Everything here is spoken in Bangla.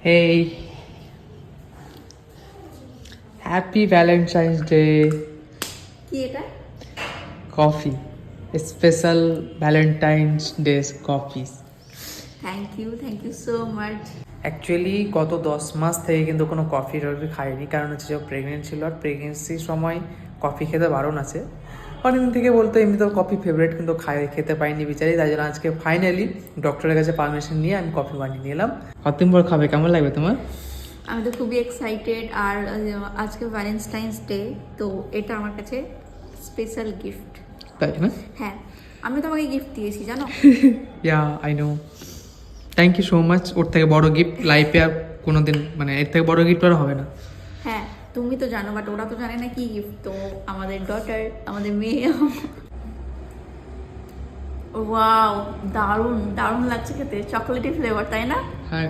Hey, happy Valentine's Day. কি এটা? Coffee. Special Valentine's Day coffees. Thank you so much. Actually গত 10 মাস থেকে কিন্তু কোনো কফি টফি খাইনি, কারণ হচ্ছে যে প্রেগনেন্ট ছিল আর প্রেগনেন্সির সময় কফি খেতে বারণ আছে। অনেকদিন থেকে বলতো এমনি তো কফি ফেভারিট, কিন্তু খেতে পাইনি বিচারি, তাই জন্য আজকে ফাইনালি ডক্টরের কাছে পারমিশন নিয়ে আমি কফি বানিয়ে নিলাম। কতদিন পর খাবে, কেমন লাগবে তোমার? আমি তো খুবই এক্সাইটেড। আর আজকে ভ্যালেন্টাইন্স ডে, তো এটা আমার কাছে স্পেশাল গিফট। তাই না? হ্যাঁ, আমি তোমাকে গিফট দিয়েছি জানো। Yeah I know, thank you so much. ওর থেকে বড় গিফট লাইফে আর কোনোদিন, মানে এর থেকে বড় গিফট আর হবে না। হ্যাঁ, তুমি তো জানো, বাট ওরা তো জানে না কি গিফট। তো আমাদের ডটার, আমাদের মেয়ে। ওয়াও, দারুণ দারুণ লাগছে খেতে, চকলেটি ফ্লেভার, তাই না? হ্যাঁ।